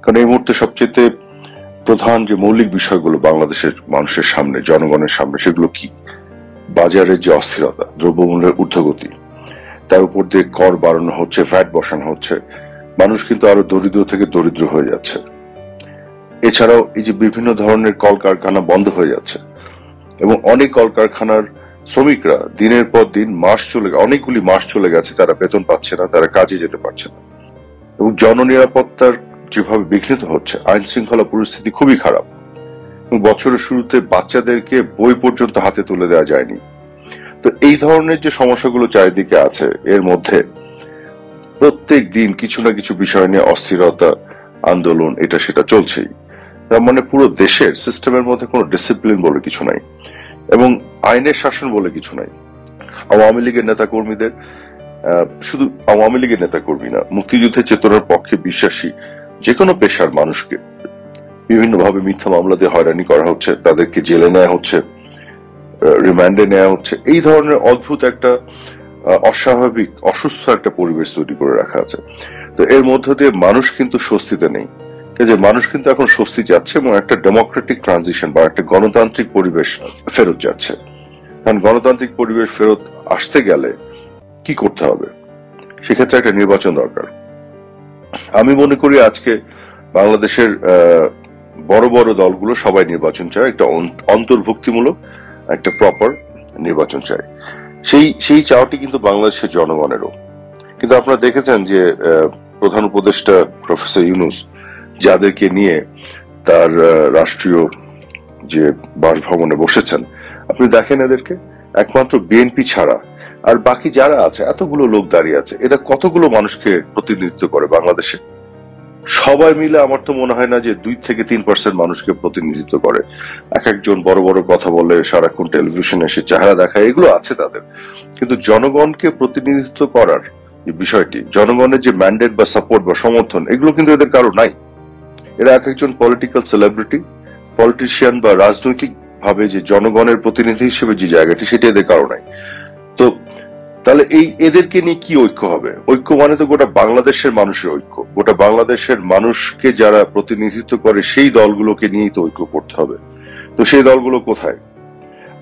কারণ এই মুহূর্তে সবচেয়ে প্রধান যে মৌলিক বিষয়গুলো বাংলাদেশের মানুষের সামনে, জনগণের সামনে, সেগুলো কি? বাজারের যে অস্থিরতা, দ্রব্যমূল্যের ঊর্ধ্বগতি, তার উপর দিয়ে কর বাড়ানো হচ্ছে, ভ্যাট বসানো হচ্ছে, মানুষ কিন্তু আরো দরিদ্র থেকে দরিদ্র হয়ে যাচ্ছে। এছাড়াও এই যে বিভিন্ন ধরনের কলকারখানা বন্ধ হয়ে যাচ্ছে এবং অনেক কলকারখানার শ্রমিকরা দিনের পর দিন অনেকগুলি মাস চলে গেছে, তারা বেতন পাচ্ছে না, তারা কাজে যেতে পারছে না এবং জননিরাপত্তার যেভাবে বিঘ্নিত হচ্ছে, আইন শৃঙ্খলা পরিস্থিতি খুবই খারাপ। বছরের শুরুতে বাচ্চাদেরকে বই পর্যন্ত হাতে তুলে দেওয়া যায়নি। তো এই ধরনের যে সমস্যাগুলো চারিদিকে আছে, এর মধ্যে প্রত্যেক দিন কিছু না কিছু বিষয় নিয়ে অস্থিরতা, আন্দোলন, এটা সেটা চলছেই। তার মানে পুরো দেশের সিস্টেমের মধ্যে কোনো ডিসিপ্লিন বলে কিছু নাই এবং আইনের শাসন বলে কিছু নাই। আওয়ামী লীগের নেতাকর্মীদের, শুধু আওয়ামী লীগের নেতাকর্মী না, মুক্তিযুদ্ধের চেতনার পক্ষে বিশ্বাসী যে কোনো পেশার মানুষকে বিভিন্নভাবে মিথ্যা মামলা দিয়ে হয়রানি করা হচ্ছে, তাদেরকে জেলে নেওয়া হচ্ছে, রিমান্ডে নেওয়া হচ্ছে। এই ধরনের অদ্ভুত একটা অস্বাভাবিক, অসুস্থ একটা পরিবেশ তৈরি করে রাখা আছে। তো এর মধ্য দিয়ে মানুষ কিন্তু স্বস্তিতে নেই, যে মানুষ কিন্তু এখন স্বস্তি চাচ্ছে এবং একটা ডেমোক্রেটিক ট্রানজিশন বা একটা গণতান্ত্রিক পরিবেশ ফেরত যাচ্ছে। কারণ গণতান্ত্রিক পরিবেশ ফেরত আসতে গেলে কি করতে হবে? সেক্ষেত্রে একটা নির্বাচন দরকার। আমি মনে করি আজকে বাংলাদেশের বড় বড় দলগুলো সবাই নির্বাচন চায়, একটা অন্তর্ভুক্তিমূলক একটা প্রপার নির্বাচন চায়। সেই চাওয়াটি কিন্তু বাংলাদেশের জনগণেরও। কিন্তু আপনারা দেখেছেন যে প্রধান উপদেষ্টা প্রফেসর ইউনূস যাদেরকে নিয়ে তার রাষ্ট্রীয় যে বাসভবনে বসেছেন, আপনি দেখেন এদেরকে একমাত্র বিএনপি ছাড়া আর বাকি যারা আছে, এতগুলো লোক দাঁড়িয়ে আছে, এরা কতগুলো মানুষকে প্রতিনিধিত্ব করে বাংলাদেশে? সবাই মিলে আমার তো মনে হয় না যে 2-3% মানুষকে প্রতিনিধিত্ব করে। এক একজন বড় বড় কথা বলে, সারাক্ষণ টেলিভিশনে এসে চেহারা দেখায়, এগুলো আছে তাদের। কিন্তু জনগণকে প্রতিনিধিত্ব করার যে বিষয়টি, জনগণের যে ম্যান্ডেট বা সাপোর্ট বা সমর্থন, এগুলো কিন্তু এদের কারো নাই। এরা এক একজন পলিটিক্যাল সেলিব্রিটি, পলিটিশিয়ান বা রাজনৈতিক ভাবে যে জনগণের প্রতিনিধি হিসেবে যে জায়গাটি, সেটা এদের কারো নাই। তো তাহলে এদেরকে নিয়ে কি ঐক্য হবে? ঐক্য মানে তো গোটা বাংলাদেশের মানুষের ঐক্য, গোটা বাংলাদেশের মানুষকে যারা প্রতিনিধিত্ব করে সেই দলগুলোকে নিয়েই তো ঐক্য করতে হবে। তো সেই দলগুলো কোথায়?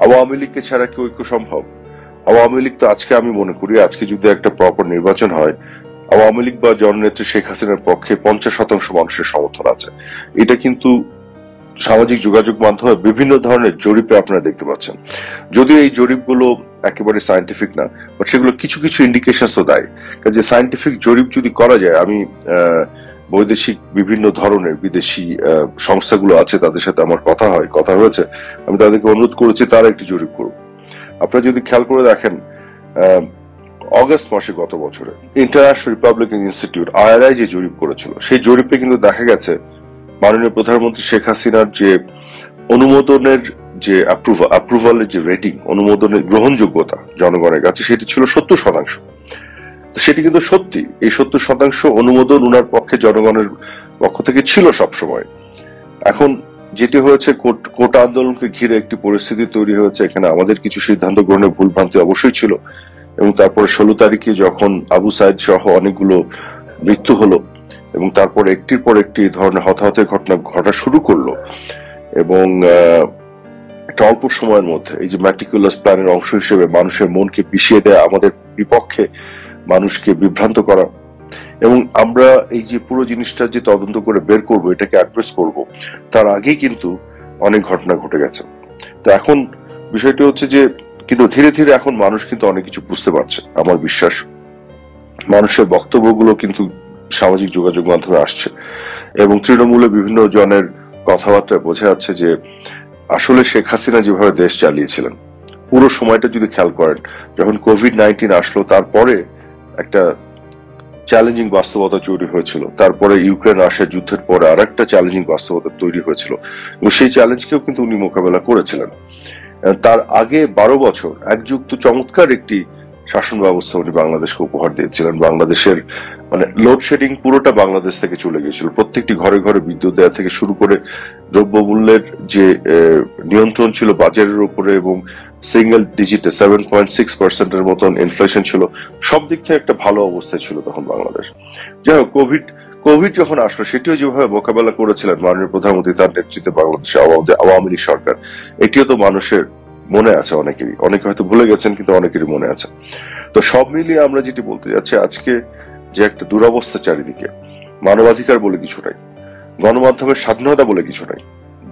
আওয়ামী লীগকে ছাড়া কি ঐক্য সম্ভব? আওয়ামী লীগ তো আজকে, আমি মনে করি আজকে যদি একটা প্রপার নির্বাচন হয়, আওয়ামী লীগ বা জননেত্রী শেখ হাসিনার পক্ষে 50% মানুষের সমর্থন আছে। এটা কিন্তু সামাজিক যোগাযোগ মাধ্যমে বিভিন্ন ধরনের জরিপে আপনারা দেখতে পাচ্ছেন। যদিও এই জরিপগুলো একেবারে সায়েন্টিফিক না, বাট সেগুলো কিছু কিছু ইন্ডিকেশন তো দেয়। যে সায়েন্টিফিক জরিপ যদি করা যায়, আমি বৈদেশিক বিভিন্ন ধরনের বিদেশি সংস্থাগুলো আছে, তাদের সাথে আমার কথা হয়েছে, আমি তাদেরকে অনুরোধ করেছি তারা একটি জরিপ করুক। আপনারা যদি খেয়াল করে দেখেন, অগস্ট মাসে গত বছরে ইন্টারন্যাশনাল রিপাবলিকান ইনস্টিটিউট IRI যে জরিপ করেছিল, সেই জরিপে কিন্তু দেখা গেছে মাননীয় প্রধানমন্ত্রী শেখ হাসিনার যে অনুমোদনের যে অ্যাপ্রুভালের যে রেটিং, অনুমোদনের গ্রহণযোগ্যতা জনগণের কাছে, সেটি ছিল 70%। সেটি কিন্তু সত্যি, এই 70% অনুমোদন উনার পক্ষে জনগণের পক্ষ থেকে ছিল সবসময়। এখন যেটি হয়েছে, কোটা আন্দোলনকে ঘিরে একটি পরিস্থিতি তৈরি হয়েছে, এখানে আমাদের কিছু সিদ্ধান্ত গ্রহণে ভুলভ্রান্তি অবশ্যই ছিল এবং তারপরে 16 তারিখে যখন আবু সাইদ সহ অনেকগুলো মৃত্যু হলো এবং তারপর একটির পর একটি ধরনের হতাহতের ঘটনা ঘটা শুরু করলো এবং একটা অল্প সময়ের মধ্যে এই যে ম্যাটিকুলাস প্ল্যানের অংশ হিসেবে মানুষের মনকে পিষিয়ে দেয়া, আমাদের বিপক্ষে মানুষকে বিভ্রান্ত করা, এবং আমরা এই যে পুরো জিনিসটা যে তদন্ত করে বের করব, এটাকে অ্যাড্রেস করব, তার আগেই কিন্তু অনেক ঘটনা ঘটে গেছে। তো এখন বিষয়টি হচ্ছে যে, কিন্তু ধীরে ধীরে এখন মানুষ কিন্তু অনেক কিছু বুঝতে পারছে। আমার বিশ্বাস মানুষের বক্তব্যগুলো কিন্তু সামাজিক যোগাযোগ মাধ্যমে আসছে এবং তৃণমূলে বিভিন্ন জনের কথাবার্তায় বোঝা যাচ্ছে যে আসলে শেখ হাসিনা যেভাবে দেশ চালিয়েছিলেন, পুরো সময়টা যদি খেয়াল করেন, যখন COVID-19 আসলো, তারপরে একটা চ্যালেঞ্জিং বাস্তবতা তৈরি হয়েছিল, তারপরে ইউক্রেন রাশিয়া যুদ্ধের পরে আর একটা চ্যালেঞ্জিং বাস্তবতা তৈরি হয়েছিল এবং সেই চ্যালেঞ্জকেও কিন্তু উনি মোকাবেলা করেছিলেন। তার আগে 12 বছর একযুক্ত চমৎকার একটি শাসন ব্যবস্থা উনি বাংলাদেশকে উপহার দিয়েছিলেন। বাংলাদেশের মানে লোডশেডিং পুরোটা বাংলাদেশ থেকে চলে গিয়েছিল, প্রত্যেকটি ঘরে ঘরে বিদ্যুৎ দেওয়া থেকে শুরু করে দ্রব্যমূল্যের যে নিয়ন্ত্রণ ছিল বাজারের উপরে এবং সিঙ্গেল ডিজিটে 7.6% এর মতন ইনফ্লেশন ছিল, সব দিক থেকে একটা ভালো অবস্থায় ছিল তখন বাংলাদেশ। যাই হোক, কোভিড যখন আসলো সেটিও যেভাবে মোকাবেলা করেছিলেন মাননীয় প্রধানমন্ত্রী তার নেতৃত্বে বাংলাদেশের আওয়ামী লীগ সরকার, এটিও তো মানুষের মনে আছে অনেকেরই, অনেকে হয়তো ভুলে গেছেন কিন্তু অনেকেরই মনে আছে। তো সব মিলিয়ে আমরা যেটি বলতে যাচ্ছি, আজকে যে একটা দুরবস্থা চারিদিকে, মানবাধিকার বলে কিছু নাই, গণমাধ্যমের স্বাধীনতা বলে কিছু নাই।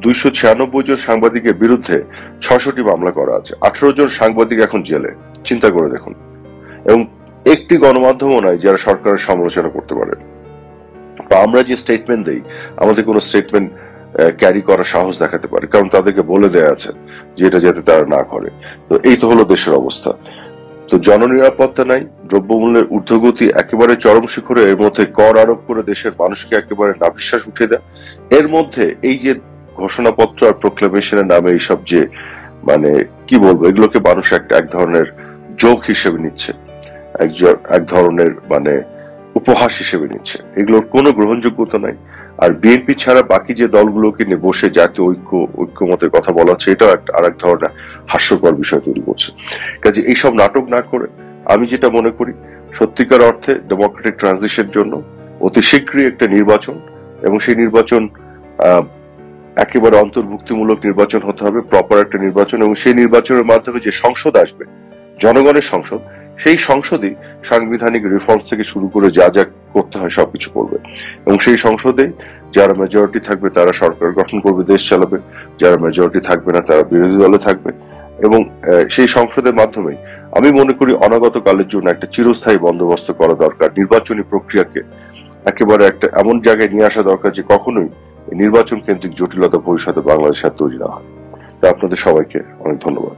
296 জন সাংবাদিকের বিরুদ্ধে 600টি মামলা করা আছে, 18 জন সাংবাদিক এখন জেলে, চিন্তা করে দেখুন। এবং একটি গণমাধ্যমও নাই যারা সরকারের সমালোচনা করতে পারে। আমরা যে স্টেটমেন্ট দেই, আমাদের কোনো স্টেটমেন্ট ক্যারি করার সাহস দেখাতে পারে, কারণ তাদেরকে বলে দেয়া আছে যে এটা যাতে তারা না করে। তো এই তো হলো দেশের অবস্থা। তো জননিরাপত্তা নাই, দ্রব্যমূল্যের ঊর্ধ্বগতি একেবারে চরম শিখরে, এর মধ্যে কর আরোপ করে দেশের মানুষকে একেবারে নাভিশ্বাস উঠে দেয়। এর মধ্যে এই যে ঘোষণাপত্র আর প্রোক্লেমেশনের নামে এইসব যে মানে কি বলবো, এগুলোকে মানুষ এক ধরনের জোক হিসেবে নিচ্ছে, এক ধরনের মানে উপহাস হিসেবে নিচ্ছে। এগুলোর কোনো গ্রহণযোগ্যতা নাই। আর বিএনপি ছাড়া বাকি যে দলগুলোকে নিয়ে বসে জাতীয় ঐক্যমতের কথা বলা হচ্ছে, এটাও আর এক ধরনের হাস্যকর বিষয় তৈরি করছে। কাজে এইসব নাটক না করে আমি যেটা মনে করি, সত্যিকার অর্থে ডেমোক্রেটিক ট্রানজিশনের জন্য অতি শীঘ্রই একটা নির্বাচন, এবং সেই নির্বাচন একেবারে অন্তর্ভুক্তিমূলক নির্বাচন হতে হবে, প্রপার একটা নির্বাচন। এবং সেই নির্বাচনের মাধ্যমে যে সংসদ আসবে, জনগণের সংসদ, সেই সংসদই সাংবিধানিক রিফর্মস থেকে শুরু করে যা যা করতে হয় সবকিছু করবে। এবং সেই সংসদে যারা মেজরিটি থাকবে তারা সরকার গঠন করবে, দেশ চালাবে। যারা মেজরিটি থাকবে না তারা বিরোধী দলে থাকবে। এবং সেই সংসদের মাধ্যমে আমি মনে করি অনাগত কালের জন্য একটা চিরস্থায়ী বন্দোবস্ত করা দরকার। নির্বাচনী প্রক্রিয়াকে একেবারে একটা এমন জায়গায় নিয়ে আসা দরকার যে কখনোই নির্বাচন কেন্দ্রিক জটিলতা ভবিষ্যতে বাংলাদেশে তৈরি না হয়। আপনাদের সবাইকে অনেক ধন্যবাদ।